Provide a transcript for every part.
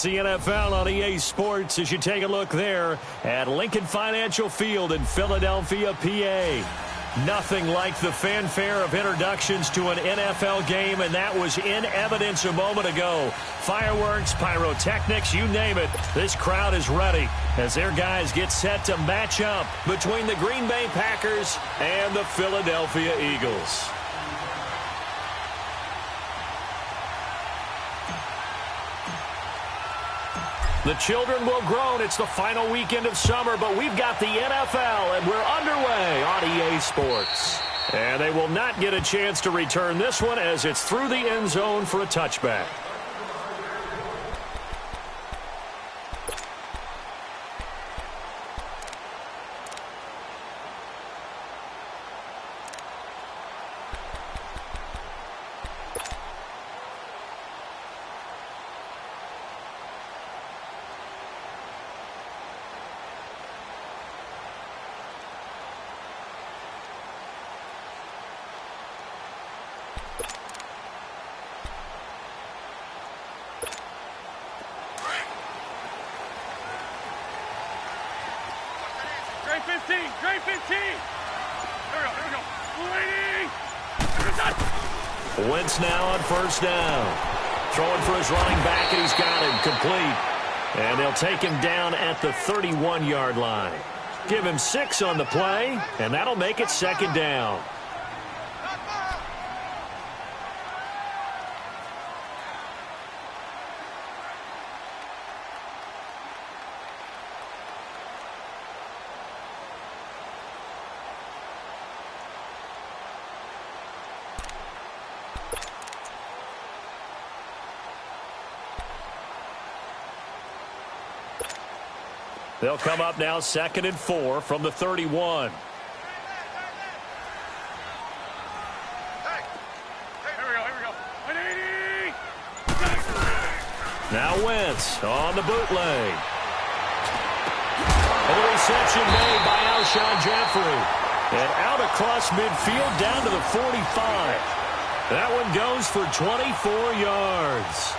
the NFL on EA Sports as you take a look there at Lincoln Financial Field in Philadelphia, PA. Nothing like the fanfare of introductions to an NFL game, and that was in evidence a moment ago. Fireworks, pyrotechnics, you name it. This crowd is ready as their guys get set to match up between the Green Bay Packers and the Philadelphia Eagles. The children will groan. It's the final weekend of summer, but we've got the NFL, and we're underway on EA Sports. And they will not get a chance to return this one as it's through the end zone for a touchback. Trey 15. Here we go. Wentz now on first down. Throwing for his running back, and he's got him complete. And they'll take him down at the 31-yard line. Give him 6 on the play, and that'll make it second down. They'll come up now 2nd and 4 from the 31. Here we go. 180. Now Wentz on the bootleg. And the reception made by Alshon Jeffrey. And out across midfield down to the 45. That one goes for 24 yards.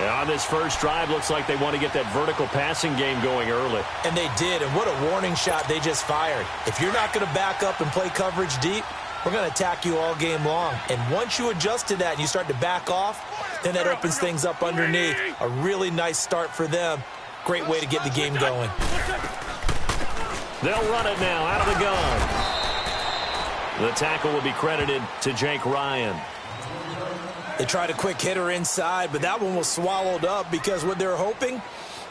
And on this first drive, looks like they want to get that vertical passing game going early. And they did, and what a warning shot they just fired. If you're not going to back up and play coverage deep, we're going to attack you all game long. And once you adjust to that and you start to back off, then that opens things up underneath. A really nice start for them. Great way to get the game going. They'll run it now out of the gun. The tackle will be credited to Jake Ryan. They tried a quick hitter inside, but that one was swallowed up because what they're hoping,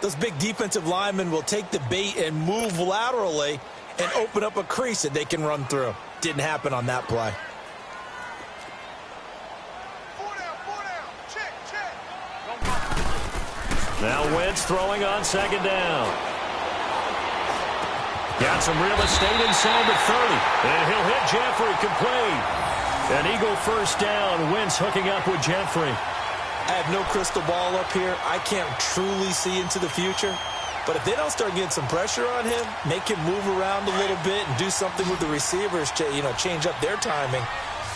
those big defensive linemen will take the bait and move laterally and open up a crease that they can run through. Didn't happen on that play. Now Wentz throwing on second down. Got some real estate inside the 30. And he'll hit Jeffrey complete. An Eagle first down. Wentz hooking up with Jeffrey. I have no crystal ball up here. I can't truly see into the future. But if they don't start getting some pressure on him, make him move around a little bit and do something with the receivers to, change up their timing,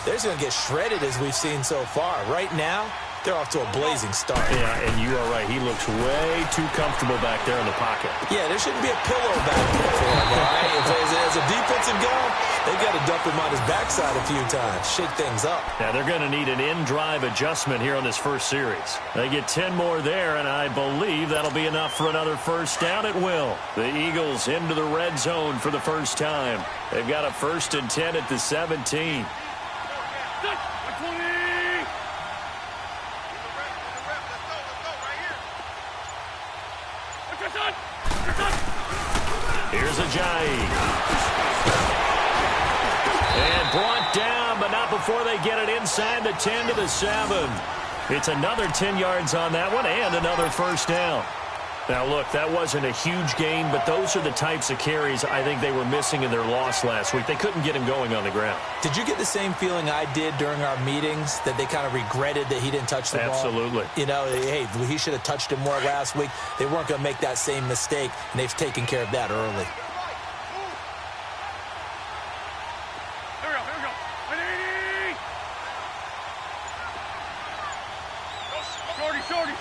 they're just going to get shredded as we've seen so far. Right now, they're off to a blazing start. Yeah, and you are right. He looks way too comfortable back there in the pocket. Yeah, there shouldn't be a pillow back there for him, all right? As a defensive guy, they've got to dump him on his backside a few times, shake things up. Now, they're going to need an in-drive adjustment here on this first series. They get 10 more there, and I believe that'll be enough for another first down. It will. The Eagles into the red zone for the first time. They've got a 1st and 10 at the 17. Here's Ajayi. And brought down, but not before they get it inside the 10 to the 7. It's another 10 yards on that one and another first down. Now, look, that wasn't a huge gain, but those are the types of carries I think they were missing in their loss last week. They couldn't get him going on the ground. Did you get the same feeling I did during our meetings, that they kind of regretted that he didn't touch the ball? Absolutely. Hey, he should have touched it more last week. They weren't going to make that same mistake, and they've taken care of that early. Here we go. 180.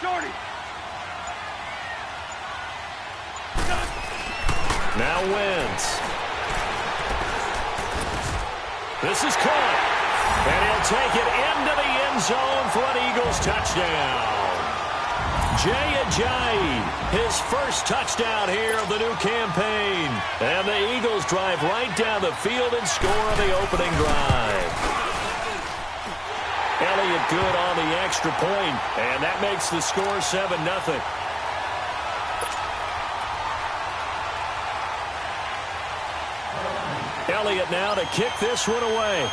Shorty. Now wins. This is caught. And he'll take it into the end zone for an Eagles touchdown. Jay Ajayi, his first touchdown here of the new campaign. And the Eagles drive right down the field and score on the opening drive. Elliott good on the extra point, and that makes the score 7-0. Elliott now to kick this one away.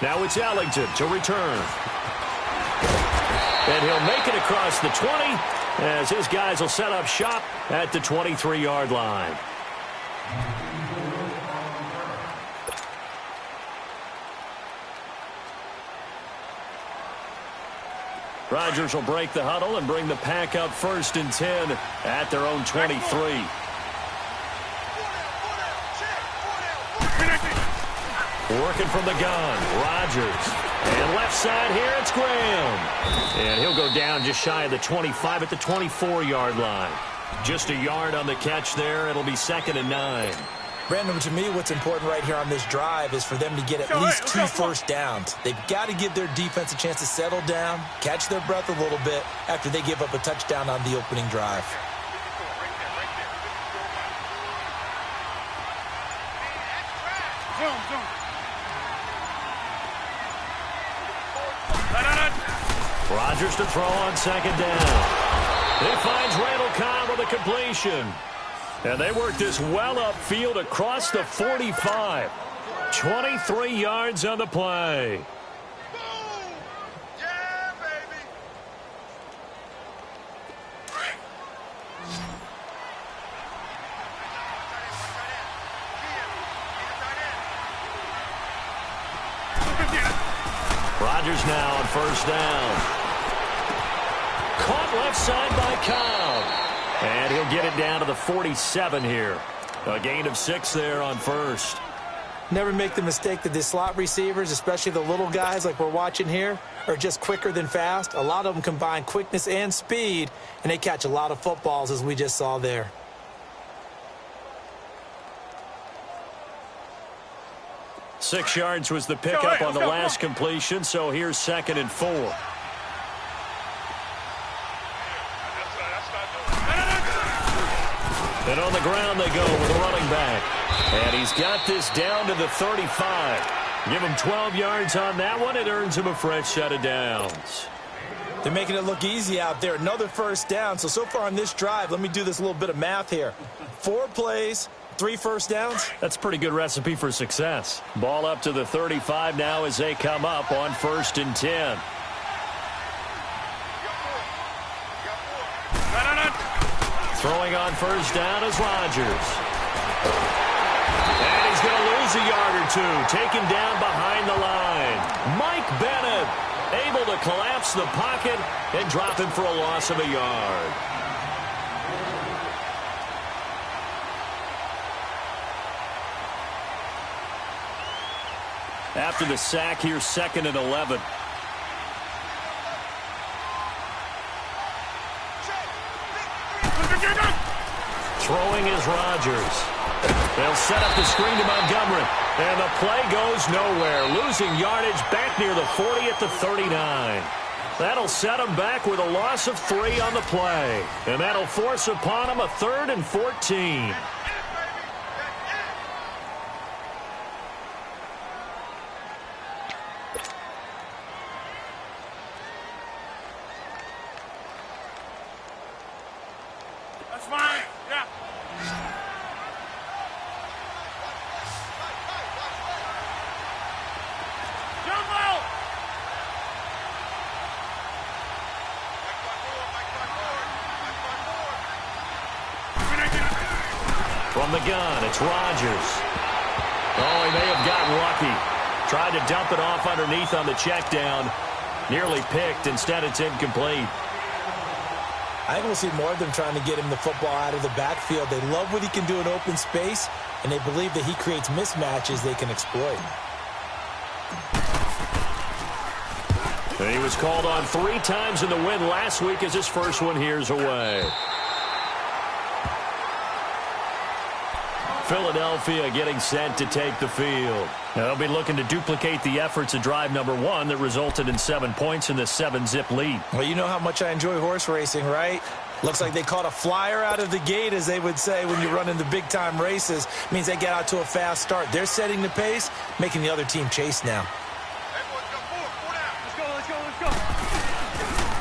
Now it's Ellington to return. And he'll make it across the 20 as his guys will set up shop at the 23-yard line. Rodgers will break the huddle and bring the pack up 1st and 10 at their own 23. Working from the gun, Rodgers. And left side here, it's Graham. And he'll go down just shy of the 25 at the 24-yard line. Just a yard on the catch there. It'll be 2nd and 9. Brandon, to me, what's important right here on this drive is for them to get at least 2 first downs. They've got to give their defense a chance to settle down, catch their breath a little bit after they give up a touchdown on the opening drive. Rodgers to throw on 2nd down. He finds Randall Cobb with a completion. And they work this well upfield across the 45. 23 yards on the play. Boom! Yeah, baby! Rodgers now on 1st down. Caught left side by Cobb. And he'll get it down to the 47 here. A gain of 6 there on 1st. Never make the mistake that the slot receivers, especially the little guys like we're watching here, are just quicker than fast. A lot of them combine quickness and speed, and they catch a lot of footballs, as we just saw there. Six yards was the pickup on the last completion, so here's 2nd and 4. And on the ground they go with a running back. And he's got this down to the 35. Give him 12 yards on that one. It earns him a fresh set of downs. They're making it look easy out there. Another 1st down. So far on this drive, let me do this little bit of math here. 4 plays, 3 first downs. That's a pretty good recipe for success. Ball up to the 35 now as they come up on 1st and 10. Throwing on 1st down is Rodgers. And he's going to lose a yard or 2. Taken down behind the line. Mike Bennett able to collapse the pocket and drop him for a loss of a yard. After the sack, here's 2nd and 11. Throwing is Rodgers. They'll set up the screen to Montgomery. And the play goes nowhere. Losing yardage back near the 40 at the 39. That'll set them back with a loss of 3 on the play. And that'll force upon them a 3rd and 14. That's fine. Yeah. Jumbo! From the gun, it's Rodgers. Oh, he may have gotten lucky. Tried to dump it off underneath on the check down. Nearly picked. Instead, it's incomplete. I think we'll see more of them trying to get him the football out of the backfield. They love what he can do in open space, and they believe that he creates mismatches they can exploit. He was called on 3 times in the win last week as his first one here's away. Philadelphia getting set to take the field. They'll be looking to duplicate the efforts of drive number 1 that resulted in 7 points in this 7-zip lead. Well, you know how much I enjoy horse racing, right? Looks like they caught a flyer out of the gate, as they would say when you run in the big-time races. Means they get out to a fast start. They're setting the pace, making the other team chase now.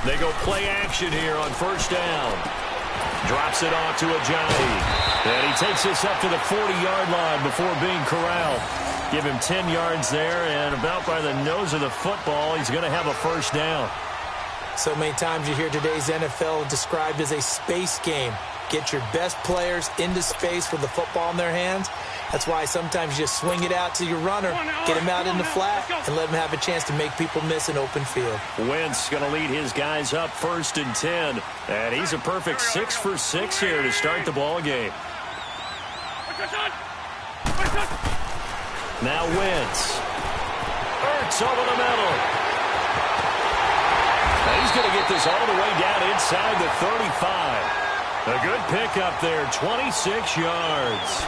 They go play action here on first down. Drops it off to Ajayi. And he takes this up to the 40-yard line before being corralled. Give him 10 yards there, and about by the nose of the football, he's going to have a first down. So many times you hear today's NFL described as a space game. Get your best players into space with the football in their hands. That's why sometimes you just swing it out to your runner, get him out in the flat, and let him have a chance to make people miss an open field. Wentz going to lead his guys up 1st and 10. And he's a perfect 6 for 6 here to start the ball game. Now Wentz. Ertz over the middle. Now he's going to get this all the way down inside the 35. A good pickup there, 26 yards.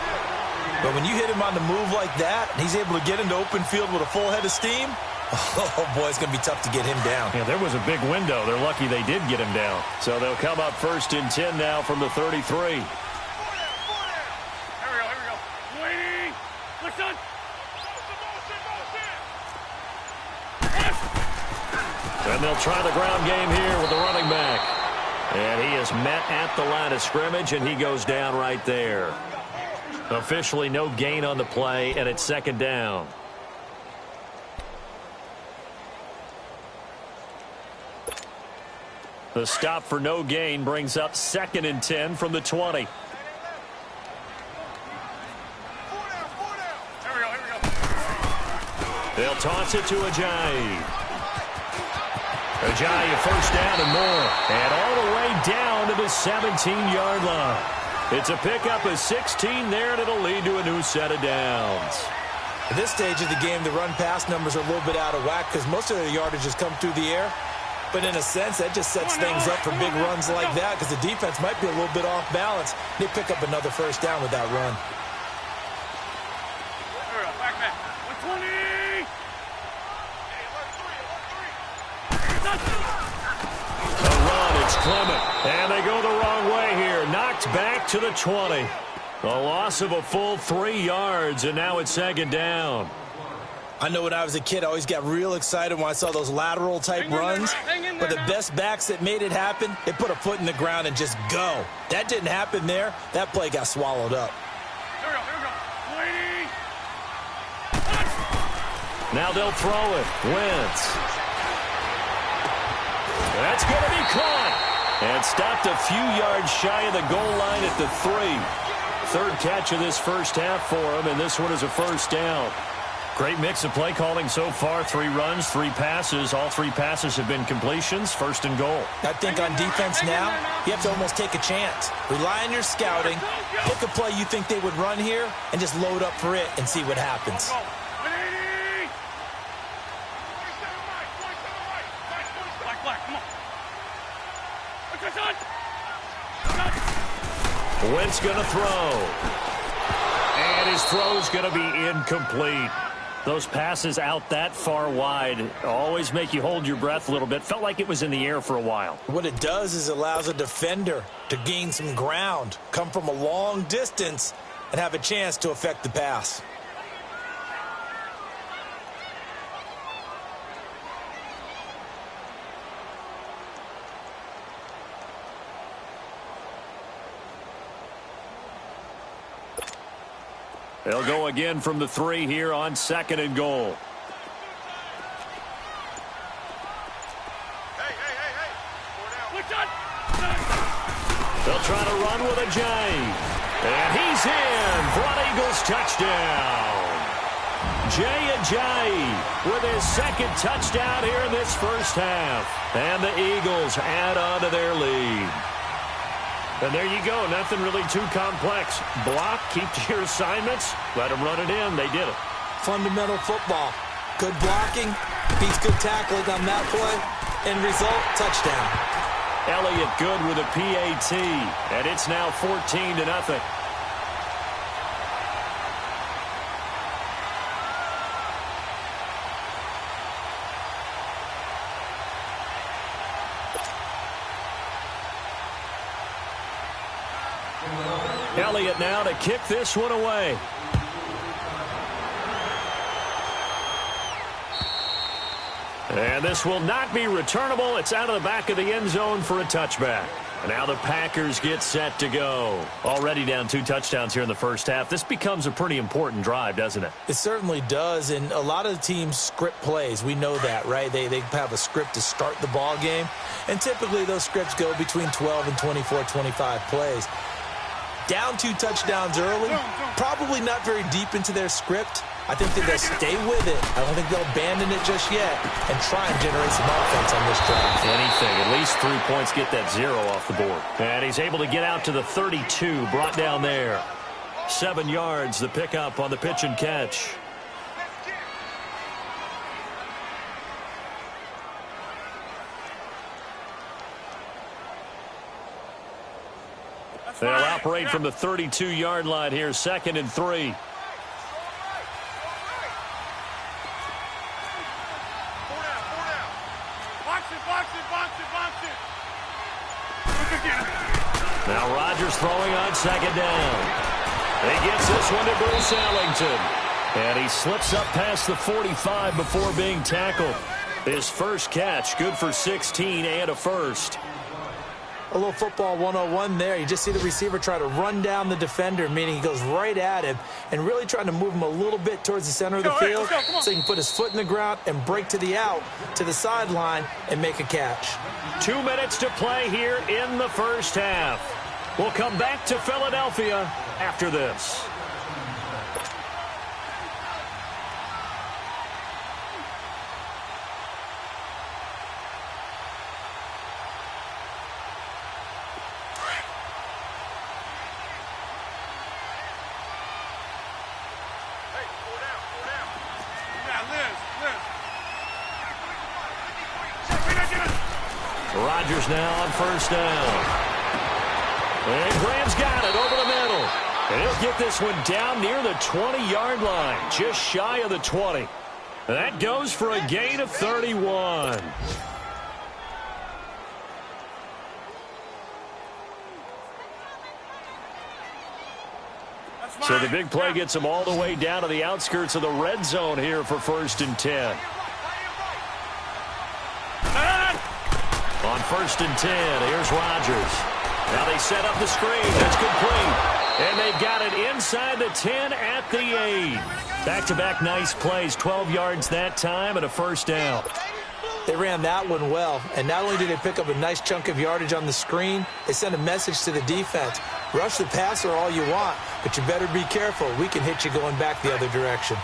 But when you hit him on the move like that, and he's able to get into open field with a full head of steam, oh, boy, it's going to be tough to get him down. Yeah, there was a big window. They're lucky they did get him down. So they'll come up 1st and 10 now from the 33. And they'll try the ground game here with the running back. And he is met at the line of scrimmage, and he goes down right there. Officially no gain on the play, and it's 2nd down. The stop for no gain brings up 2nd and 10 from the 20. They'll toss it to Ajayi. Ajayi, first down and more. And all the way down to the 17-yard line. It's a pickup of 16 there, and it'll lead to a new set of downs. At this stage of the game, the run-pass numbers are a little bit out of whack because most of their yardage has come through the air. But in a sense, that just sets things up for big runs like that because the defense might be a little bit off balance. They pick up another first down with that run. Clement, and they go the wrong way here. Knocked back to the 20. A loss of a full 3 yards, and now it's 2nd down. I know when I was a kid, I always got real excited when I saw those lateral-type runs. But the best backs that made it happen, they put a foot in the ground and just go. That didn't happen there. That play got swallowed up. Now they'll throw it. Wentz. That's going to be caught. And stopped a few yards shy of the goal line at the 3. 3rd catch of this first half for him, and this one is a first down. Great mix of play calling so far. 3 runs, 3 passes. All 3 passes have been completions. 1st and goal. I think on defense now, you have to almost take a chance. Rely on your scouting. Pick a play you think they would run here, and just load up for it and see what happens. Wentz going to throw. And his throw's going to be incomplete. Those passes out that far wide always make you hold your breath a little bit. Felt like it was in the air for a while. What it does is it allows a defender to gain some ground, come from a long distance, and have a chance to affect the pass. They'll go again from the 3 here on 2nd and goal. They'll try to run with Ajayi. And he's in for an Eagles touchdown. Jay Ajayi with his 2nd touchdown here in this first half. And the Eagles add on to their lead. And there you go. Nothing really too complex. Block, keep to your assignments, let them run it in. They did it. Fundamental football. Good blocking, Beats good tackling on that play. End result, touchdown. Elliott good with a PAT, and it's now 14-0. Elliott now to kick this one away. And this will not be returnable. It's out of the back of the end zone for a touchback. And now the Packers get set to go. Already down 2 touchdowns here in the first half. This becomes a pretty important drive, doesn't it? It certainly does, and a lot of the teams script plays. We know that, right? They have a script to start the ball game, and typically those scripts go between 12 and 24, 25 plays. Down 2 touchdowns early, probably not very deep into their script. I think that they'll stay with it. I don't think they'll abandon it just yet and try and generate some offense on this drive. Anything. At least 3 points, get that 0 off the board. And he's able to get out to the 32, brought down there. 7 yards, the pickup on the pitch and catch. They'll operate from the 32-yard line here, 2nd and 3. Now Rodgers throwing on 2nd down. He gets this one to Bruce Ellington. And he slips up past the 45 before being tackled. His first catch, good for 16 and a first. A little football 101 there. You just see the receiver try to run down the defender, meaning he goes right at him and really trying to move him a little bit towards the center of the field so he can put his foot in the ground and break to the out, to the sideline, and make a catch. 2 minutes to play here in the first half. We'll come back to Philadelphia after this. Rodgers now on 1st down. And Graham's got it over the middle. And he'll get this one down near the 20-yard line, just shy of the 20. That goes for a gain of 31. So the big play gets him all the way down to the outskirts of the red zone here for 1st and 10. On 1st and 10, here's Rodgers. Now they set up the screen. It's complete. And they've got it inside the 10 at the 8. Back-to-back nice plays. 12 yards that time and a 1st down. They ran that one well. And not only did they pick up a nice chunk of yardage on the screen, they sent a message to the defense. Rush the passer all you want, but you better be careful. We can hit you going back the other direction.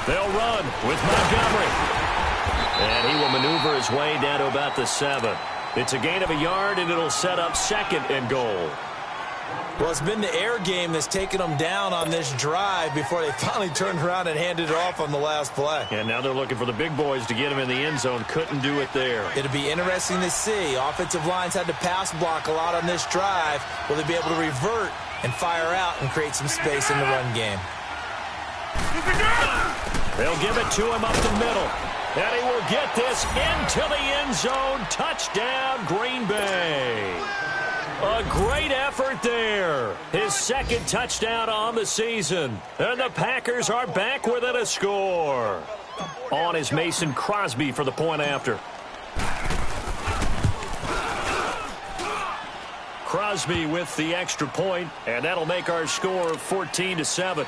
They'll run with Montgomery. And he will maneuver his way down to about the 7. It's a gain of a yard, and it'll set up 2nd and goal. Well, it's been the air game that's taken them down on this drive before they finally turned around and handed it off on the last play. And now they're looking for the big boys to get him in the end zone. Couldn't do it there. It'll be interesting to see. Offensive lines had to pass block a lot on this drive. Will they be able to revert and fire out and create some space in the run game? They'll give it to him up the middle. And he will get this into the end zone. Touchdown, Green Bay. A great effort there. His 2nd touchdown on the season. And the Packers are back within a score. On is Mason Crosby for the point after. Crosby with the extra point, and that'll make our score 14-7.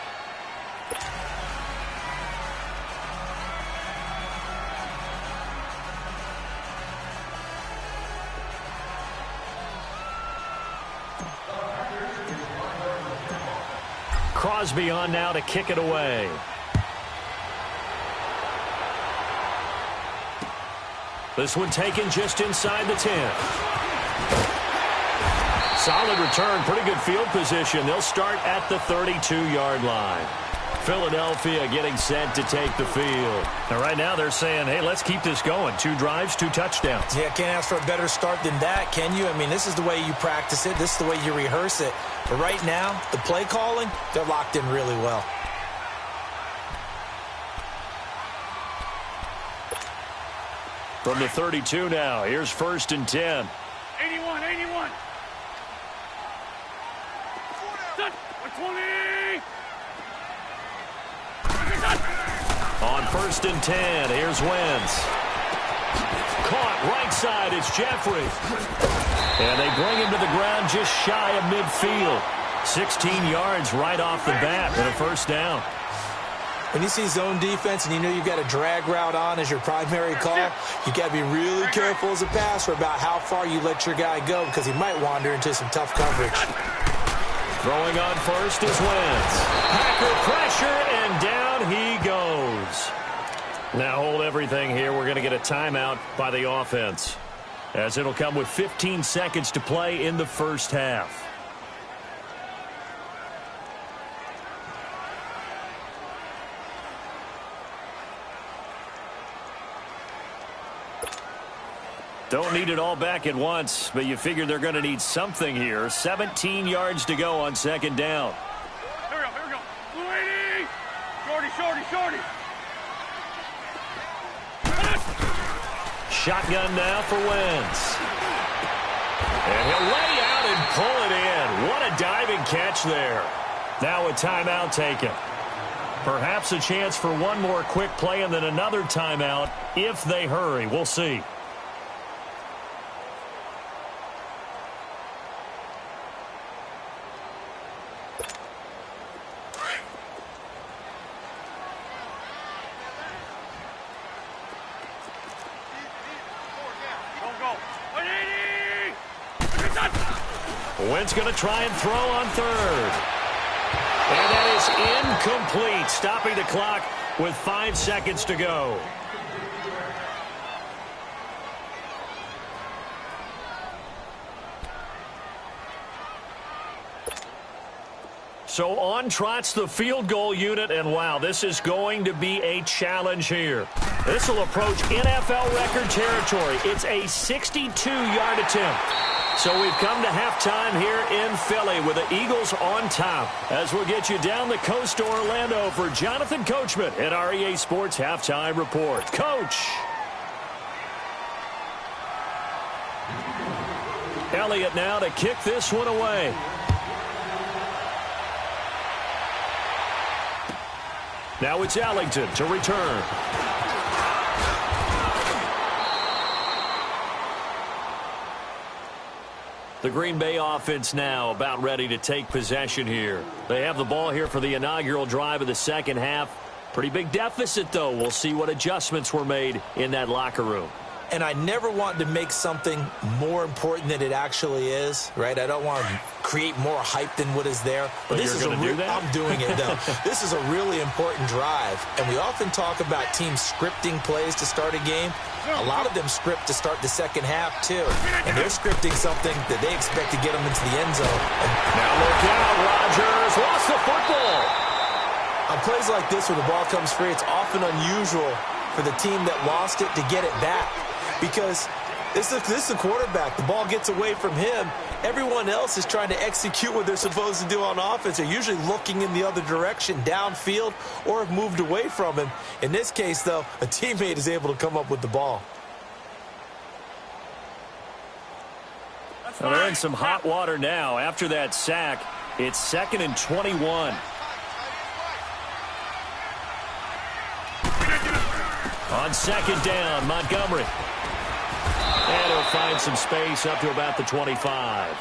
Crosby on now to kick it away. This one taken just inside the 10. Solid return, pretty good field position. They'll start at the 32-yard line. Philadelphia getting set to take the field. And right now they're saying, hey, let's keep this going. 2 drives, 2 touchdowns. Yeah, can't ask for a better start than that, can you? I mean, this is the way you practice it. This is the way you rehearse it. But right now, the play calling, they're locked in really well. From the 32 now, here's 1st and 10. 81, 81. 120. On 1st and 10, here's Wentz. Caught right side, it's Jeffrey. And they bring him to the ground just shy of midfield. 16 yards right off the bat and a 1st down. When you see zone defense and you know you've got a drag route on as your primary call, you got to be really careful as a passer about how far you let your guy go because he might wander into some tough coverage. Throwing on 1st is Wentz. Packer pressure, and down he goes. Now hold everything here. We're going to get a timeout by the offense, as it'll come with 15 seconds to play in the 1st half. Don't need it all back at once, but you figure they're going to need something here. 17 yards to go on 2nd down. Here we go. 280. Shorty. Shotgun now for Wentz. And he'll lay out and pull it in. What a diving catch there. Now a timeout taken. Perhaps a chance for one more quick play and then another timeout if they hurry. We'll see. Wentz going to try and throw on 3rd. And that is incomplete, stopping the clock with 5 seconds to go. So on trots the field goal unit, and wow, this is going to be a challenge here. This will approach NFL record territory. It's a 62-yard attempt. So we've come to halftime here in Philly with the Eagles on top. As we'll get you down the coast to Orlando for Jonathan Coachman at our EA Sports Halftime Report. Coach. Elliott now to kick this one away. Now it's Ellington to return. The Green Bay offense now about ready to take possession here. They have the ball here for the inaugural drive of the 2nd half. Pretty big deficit, though. We'll see what adjustments were made in that locker room. And I never want to make something more important than it actually is, right? I don't want to create more hype than what is there. But this is going to do that? I'm doing it, though. This is a really important drive. And we often talk about teams scripting plays to start a game. A lot of them script to start the 2nd half, too. And they're scripting something that they expect to get them into the end zone. Now look out, Rodgers lost the football. On plays like this where the ball comes free, it's often unusual for the team that lost it to get it back. Because this is the quarterback. The ball gets away from him. Everyone else is trying to execute what they're supposed to do on offense. They're usually looking in the other direction, downfield, or have moved away from him. In this case, though, a teammate is able to come up with the ball. Well, they're in some hot water now. After that sack, it's 2nd and 21. On 2nd down, Montgomery. And he'll find some space up to about the 25.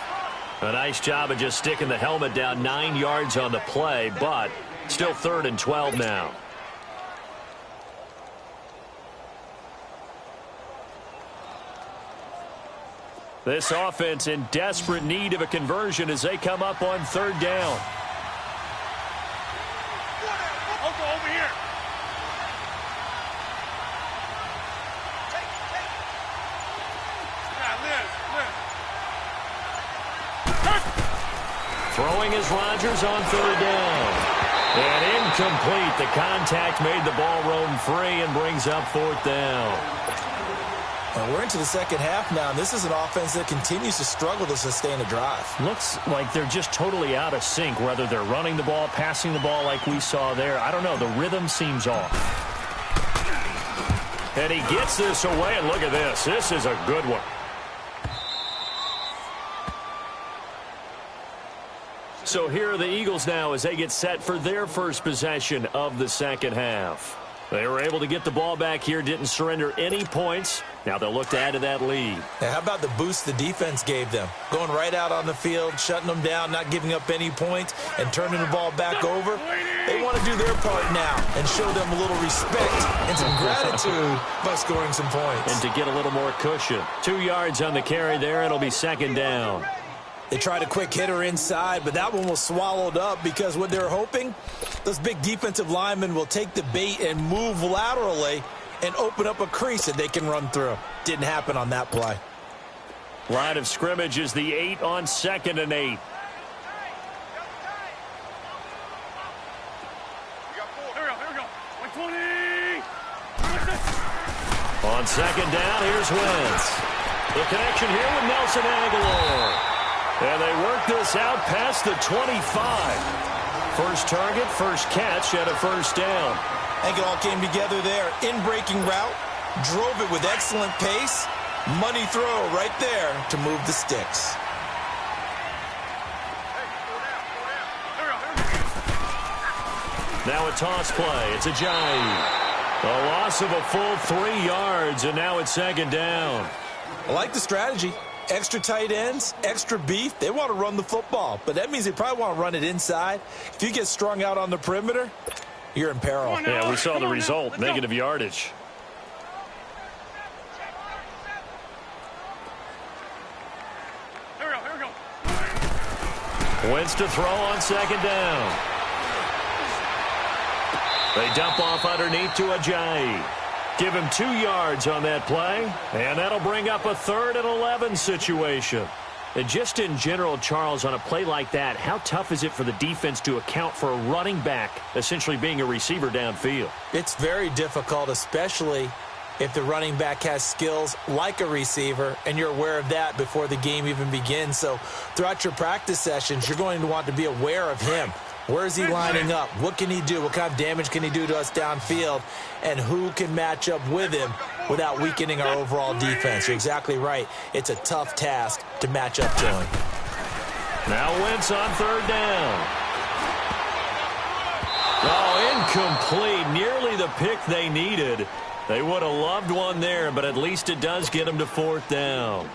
A nice job of just sticking the helmet down 9 yards on the play, but still 3rd and 12 now. This offense in desperate need of a conversion as they come up on 3rd down. Over here. Throwing is Rodgers on 3rd down. And incomplete. The contact made the ball roam free and brings up fourth down. Well, we're into the second half now, and this is an offense that continues to struggle to sustain a drive. Looks like they're just totally out of sync, whether they're running the ball, passing the ball like we saw there. I don't know. The rhythm seems off. And he gets this away, and look at this. This is a good one. So here are the Eagles now as they get set for their first possession of the second half. They were able to get the ball back here, didn't surrender any points. Now they'll look to add to that lead. Now, how about the boost the defense gave them? Going right out on the field, shutting them down, not giving up any points, and turning the ball back over. They want to do their part now and show them a little respect and some gratitude by scoring some points. And to get a little more cushion. 2 yards on the carry there, it'll be second down. They tried a quick hitter inside, but that one was swallowed up because what they're hoping, those big defensive linemen will take the bait and move laterally and open up a crease that they can run through. Didn't happen on that play. Line of scrimmage is the 8 on 2nd and 8. Here we go. 120. On second down, here's Wentz. The connection here with Nelson Aguilar. And they work this out past the 25. First target, first catch, and a first down. I think it all came together there. In-breaking route, drove it with excellent pace. Money throw right there to move the sticks. Now a toss play. It's Ajayi. A loss of a full 3 yards, and now it's second down. I like the strategy. Extra tight ends, extra beef. They want to run the football, but that means they probably want to run it inside. If you get strung out on the perimeter, you're in peril. Yeah, we saw the result, negative yardage. Here we go. Wentz to throw on second down. They dump off underneath to Ajayi. Give him 2 yards on that play, and that'll bring up a 3rd and 11 situation. And just in general, Charles, on a play like that, how tough is it for the defense to account for a running back essentially being a receiver downfield? It's very difficult, especially if the running back has skills like a receiver, and you're aware of that before the game even begins. So throughout your practice sessions, you're going to want to be aware of him. Where is he lining up? What can he do? What kind of damage can he do to us downfield? And who can match up with him without weakening our overall defense? You're exactly right. It's a tough task to match up to him. Now Wentz on third down. Oh, incomplete. Nearly the pick they needed. They would have loved one there, but at least it does get them to fourth down.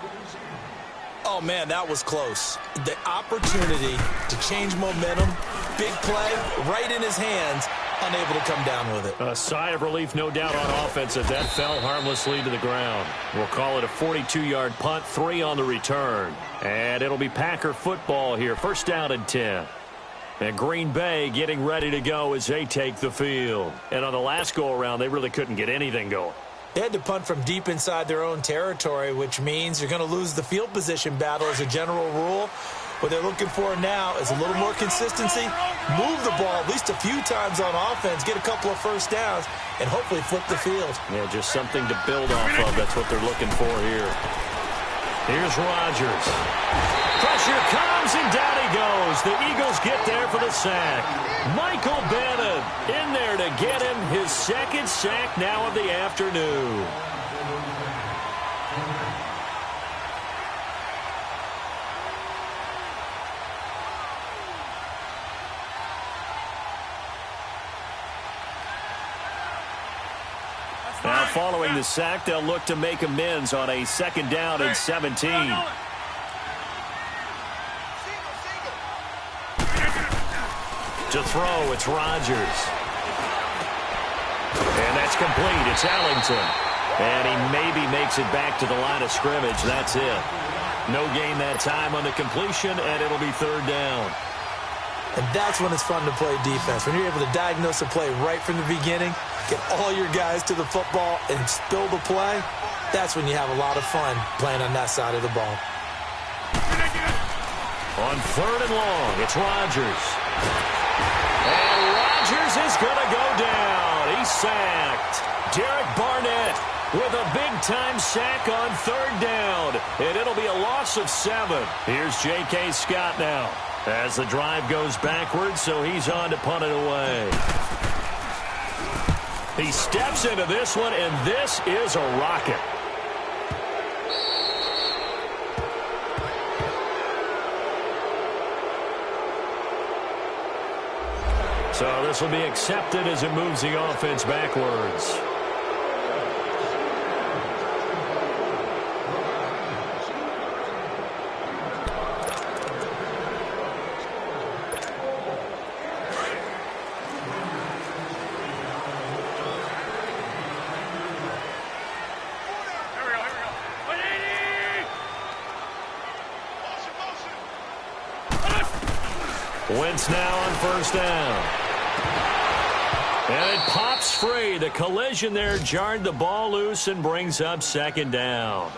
Oh, man, that was close. The opportunity to change momentum, big play, right in his hands, unable to come down with it. A sigh of relief, no doubt, on offense as that fell harmlessly to the ground. We'll call it a 42-yard punt, 3 on the return. And it'll be Packer football here, first down and 10. And Green Bay getting ready to go as they take the field. And on the last go-around, they really couldn't get anything going. They had to punt from deep inside their own territory, which means you're going to lose the field position battle as a general rule. What they're looking for now is a little more consistency, move the ball at least a few times on offense, get a couple of first downs, and hopefully flip the field. Yeah, just something to build off of. That's what they're looking for here. Here's Rodgers. Pressure comes, and down he goes. The Eagles get there for the sack. Michael Bennett in there to get him his second sack now of the afternoon. Now following the sack, they'll look to make amends on a second down and 17. To throw, it's Rodgers. And that's complete. It's Ellington. And he maybe makes it back to the line of scrimmage. That's it. No gain that time on the completion, and it'll be third down. And that's when it's fun to play defense. When you're able to diagnose a play right from the beginning, get all your guys to the football and spill the play, that's when you have a lot of fun playing on that side of the ball. On third and long, it's Rodgers. And is going to go down. He's sacked. Derek Barnett with a big-time sack on third down. And it'll be a loss of 7. Here's J.K. Scott now as the drive goes backwards, so he's on to punt it away. He steps into this one, and this is a rocket. So this will be accepted as it moves the offense backwards. Wentz now on first down. And it pops free. The collision there jarred the ball loose and brings up second down.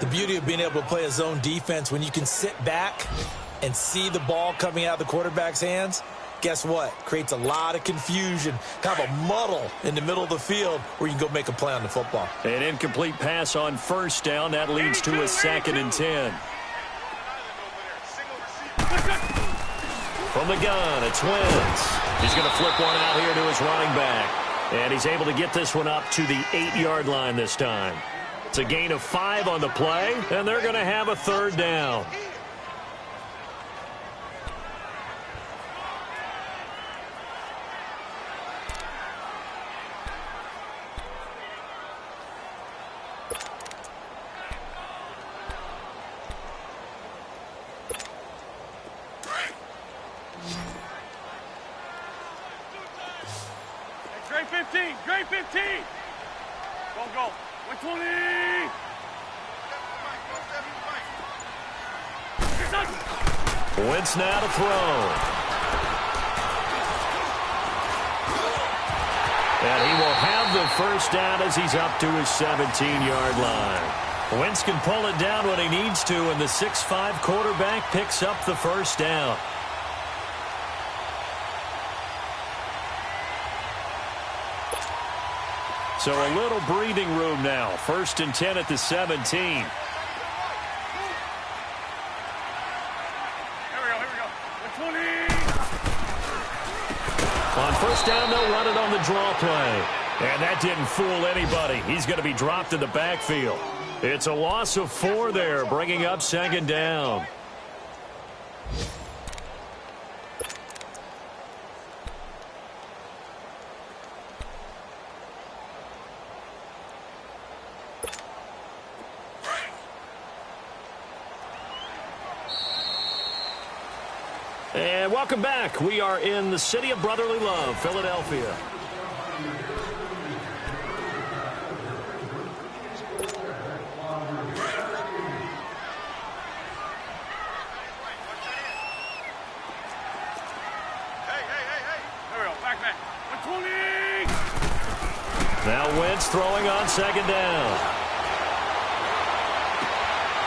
The beauty of being able to play a zone defense when you can sit back and see the ball coming out of the quarterback's hands, guess what? Creates a lot of confusion, kind of a muddle in the middle of the field where you can go make a play on the football. An incomplete pass on first down. That leads to a 2nd and 10. From the gun, it's Wentz. He's going to flip one out here to his running back. And he's able to get this one up to the 8-yard line this time. It's a gain of 5 on the play, and they're going to have a third down. Great 15. Great 15. Go. 120. Wentz now to throw. And he will have the first down as he's up to his 17-yard line. Wentz can pull it down when he needs to, and the 6'5" quarterback picks up the first down. So a little breathing room now. 1st and 10 at the 17. Here we go. 120. On first down, they'll run it on the draw play. And that didn't fool anybody. He's going to be dropped in the backfield. It's a loss of 4 there, bringing up 2nd down. And welcome back. We are in the city of brotherly love, Philadelphia. Now Wentz throwing on 2nd down.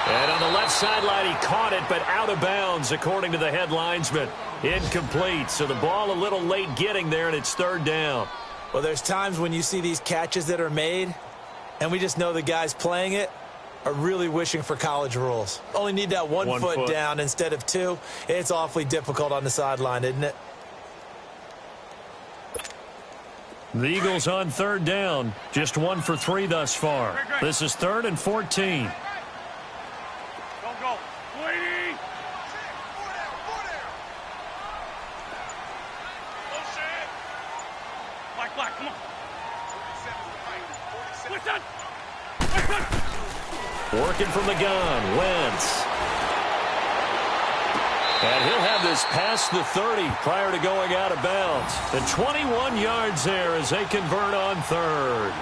And on the left sideline, he caught it, but out of bounds, according to the head linesman. Incomplete, so the ball a little late getting there, and it's 3rd down. Well, there's times when you see these catches that are made, and we just know the guys playing it are really wishing for college rules. Only need that one foot down instead of 2. It's awfully difficult on the sideline, isn't it? The Eagles on 3rd down, just 1 for 3 thus far. This is 3rd and 14. Go. 20. Black, come on. Working from the gun, Wentz. And he'll have this past the 30 prior to going out of bounds. And 21 yards there as they convert on 3rd.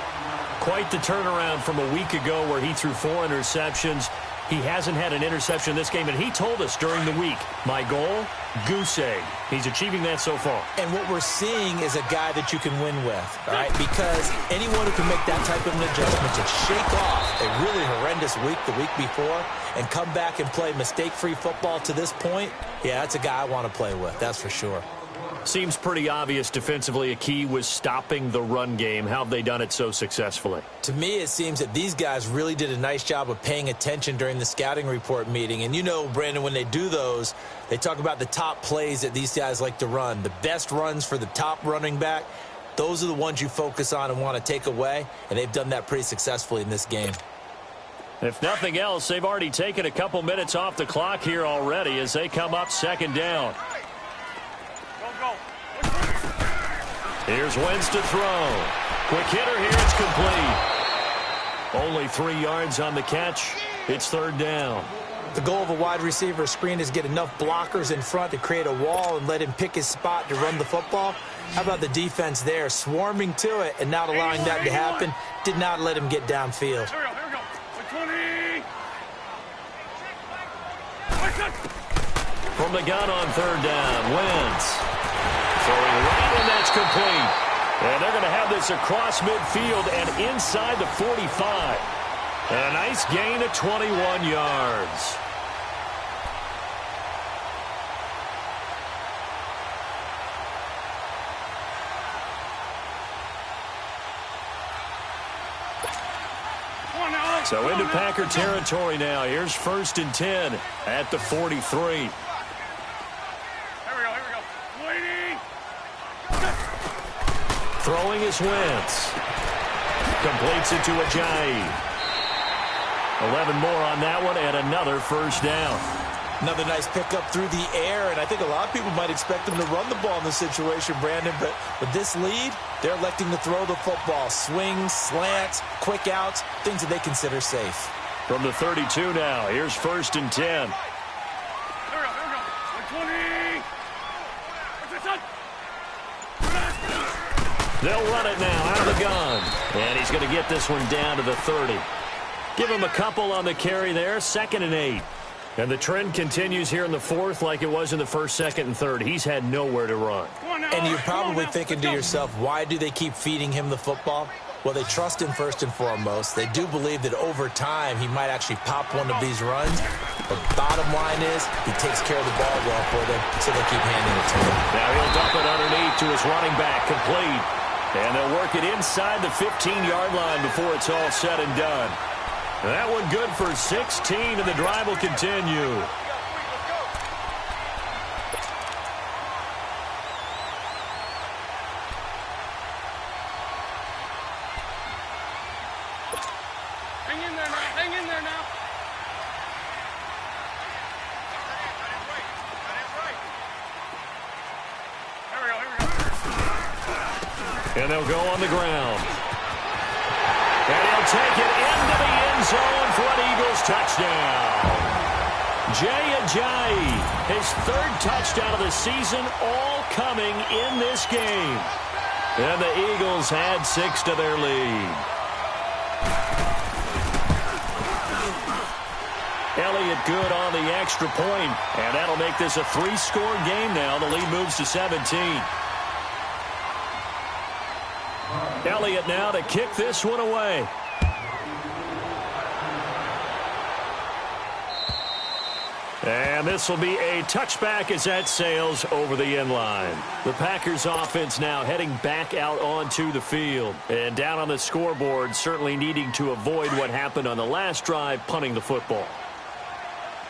Quite the turnaround from a week ago where he threw 4 interceptions. He hasn't had an interception this game, and he told us during the week, my goal, goose egg. He's achieving that so far. And what we're seeing is a guy that you can win with, all right? Because anyone who can make that type of an adjustment to shake off a really horrendous week the week before and come back and play mistake-free football to this point, yeah, that's a guy I want to play with, that's for sure. Seems pretty obvious defensively a key was stopping the run game. How have they done it so successfully? To me, it seems that these guys really did a nice job of paying attention during the scouting report meeting. And you know, Brandon, when they do those, they talk about the top plays that these guys like to run. The best runs for the top running back, those are the ones you focus on and want to take away. And they've done that pretty successfully in this game. If nothing else, they've already taken a couple minutes off the clock here already as they come up second down. Here's Wentz to throw. Quick hitter here. It's complete. Only 3 yards on the catch. It's third down. The goal of a wide receiver screen is get enough blockers in front to create a wall and let him pick his spot to run the football. How about the defense there, swarming to it and not allowing that to happen? Did not let him get downfield. Here we go. 20. From the gun on third down, Wentz. Throwing right, and that's complete. And they're going to have this across midfield and inside the 45. And a nice gain of 21 yards. So into Packer territory now. Here's 1st and 10 at the 43. Throwing is Wentz. Completes it to Ajayi. 11 more on that one and another first down. Another nice pickup through the air, and I think a lot of people might expect them to run the ball in this situation, Brandon, but with this lead, they're electing to throw the football. Swings, slants, quick outs, things that they consider safe. From the 32 now, here's 1st and 10. Here we go. 20. They'll run it now out of the gun. And he's going to get this one down to the 30. Give him a couple on the carry there. 2nd and 8. And the trend continues here in the 4th like it was in the 1st, 2nd, and 3rd. He's had nowhere to run. And you're probably thinking to yourself, why do they keep feeding him the football? Well, they trust him first and foremost. They do believe that over time he might actually pop one of these runs. But bottom line is he takes care of the ball well for them, so they keep handing it to him. Now he'll dump it underneath to his running back, complete. And they'll work it inside the 15-yard line before it's all said and done. That one good for 16, and the drive will continue. Hang in there now. Hang in there now. Here we go. And they'll go on the ground. And he'll take it into the end zone for an Eagles touchdown. Jay Ajayi, his 3rd touchdown of the season, all coming in this game. And the Eagles add 6 to their lead. Elliott good on the extra point, and that'll make this a 3-score game now. The lead moves to 17. Elliott now to kick this one away. And this will be a touchback as that sails over the end line. The Packers offense now heading back out onto the field. And down on the scoreboard, certainly needing to avoid what happened on the last drive, punting the football.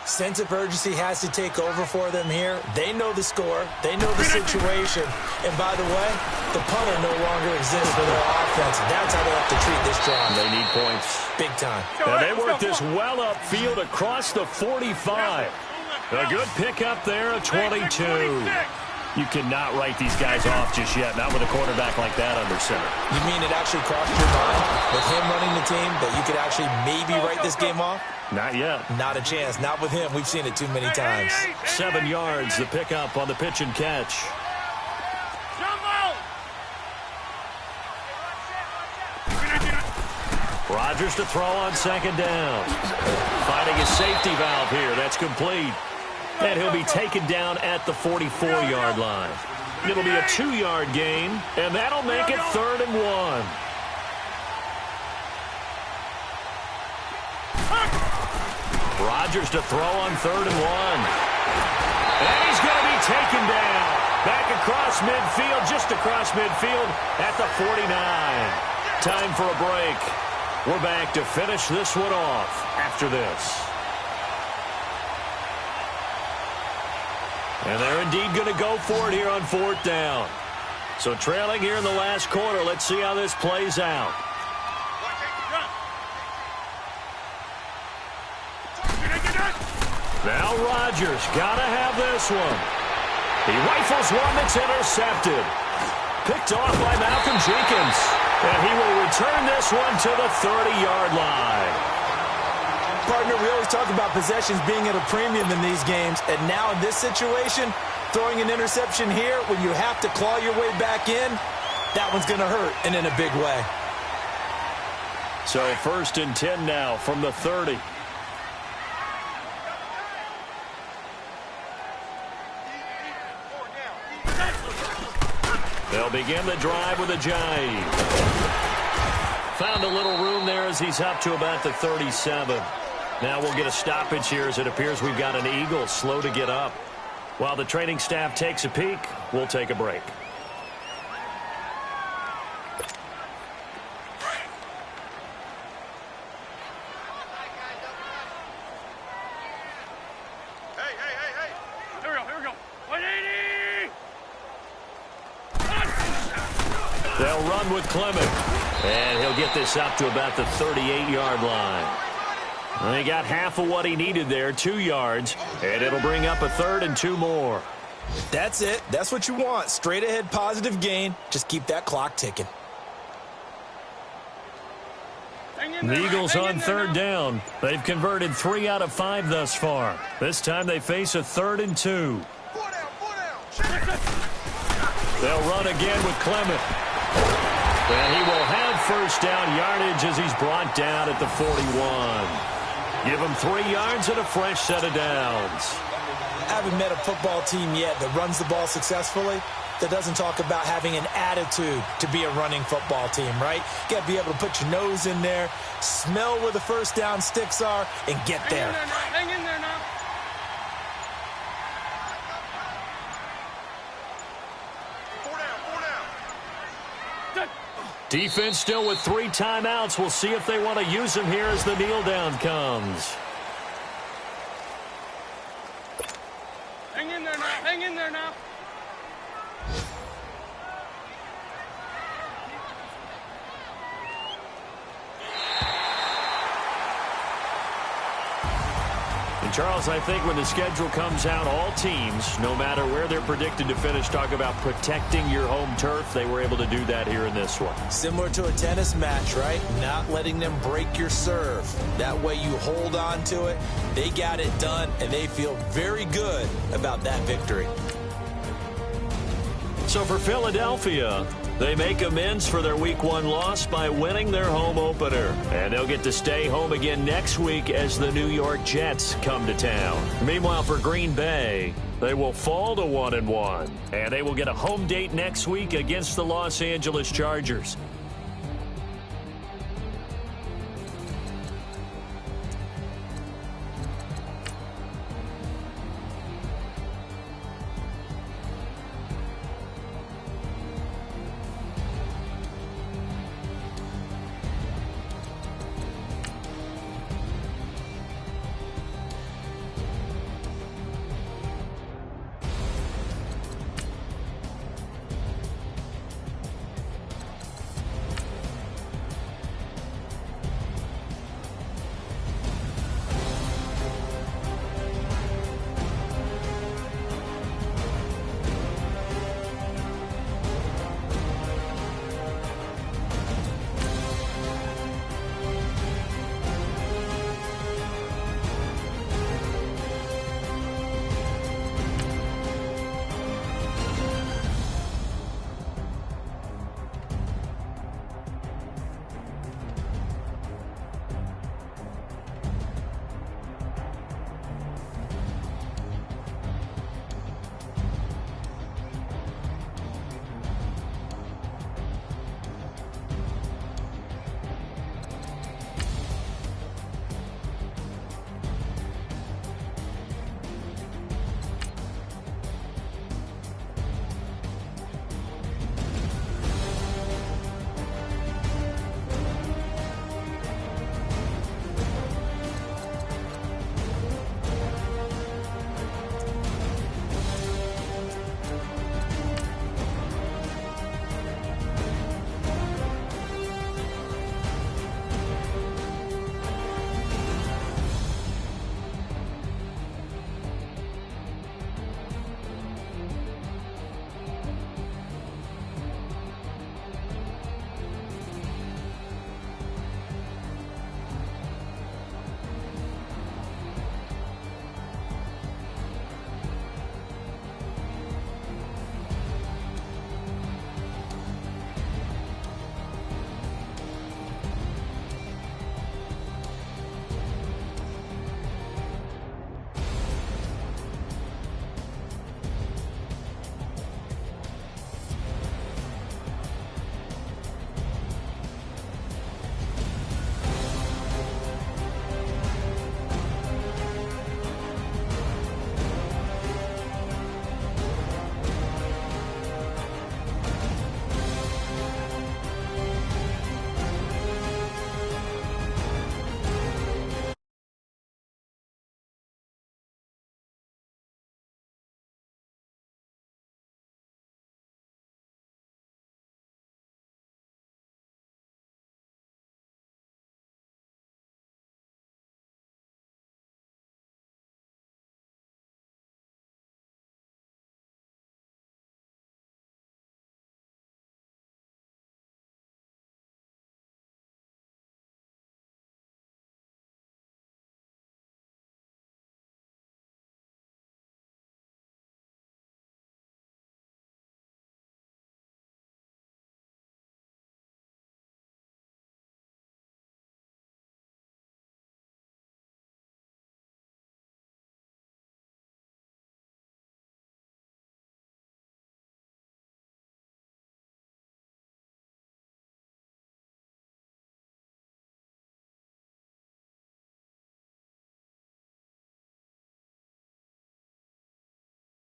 Sense of urgency has to take over for them here. They know the score. They know the situation. And by the way, the punter no longer exists for their offense. That's how they have to treat this drive. They need points. Big time. And they work this well upfield across the 45. A good pickup there of 22. You cannot write these guys off just yet, not with a quarterback like that under center. You mean it actually crossed your mind with him running the team that you could actually maybe write this game off? Not yet. Not a chance. Not with him. We've seen it too many times. 7 yards, the pickup on the pitch and catch. Rodgers to throw on 2nd down. Finding his safety valve here. That's complete. And he'll be taken down at the 44-yard line. It'll be a 2-yard gain, and that'll make it 3rd and 1. Rodgers to throw on 3rd and 1. And he's going to be taken down. Back across midfield, just across midfield at the 49. Time for a break. We're back to finish this one off after this. And they're indeed going to go for it here on 4th down. So trailing here in the last quarter. Let's see how this plays out. Now Rodgers got to have this one. He rifles one that's intercepted. Picked off by Malcolm Jenkins. And he will return this one to the 30-yard line. Partner, we always talk about possessions being at a premium in these games. And now in this situation, throwing an interception here when you have to claw your way back in, that one's going to hurt, and in a big way. So 1st and 10 now from the 30. They'll begin the drive with a jive. Found a little room there as he's up to about the 37. Now we'll get a stoppage here as it appears we've got an Eagle slow to get up. While the training staff takes a peek, we'll take a break. Hey. Here we go. 180! They'll run with Clement. And he'll get this up to about the 38-yard line. And he got half of what he needed there, 2 yards. And it'll bring up a 3rd and 2 more. That's it. That's what you want. Straight ahead positive gain. Just keep that clock ticking. The Eagles on 3rd down. They've converted 3 out of 5 thus far. This time they face a 3rd and 2. They'll run again with Clement. And he will have 1st down yardage as he's brought down at the 41. Give him 3 yards and a fresh set of downs. I haven't met a football team yet that runs the ball successfully that doesn't talk about having an attitude to be a running football team, right? You got to be able to put your nose in there, smell where the 1st down sticks are, and get there. Hang in there now. Defense still with 3 timeouts. We'll see if they want to use them here as the kneel down comes. Hang in there now. And Charles, I think when the schedule comes out, all teams, no matter where they're predicted to finish, talk about protecting your home turf. They were able to do that here in this one. Similar to a tennis match, right? Not letting them break your serve. That way you hold on to it. They got it done, and they feel very good about that victory. So for Philadelphia, they make amends for their Week 1 loss by winning their home opener. And they'll get to stay home again next week as the New York Jets come to town. Meanwhile, for Green Bay, they will fall to 1-1. And they will get a home date next week against the Los Angeles Chargers.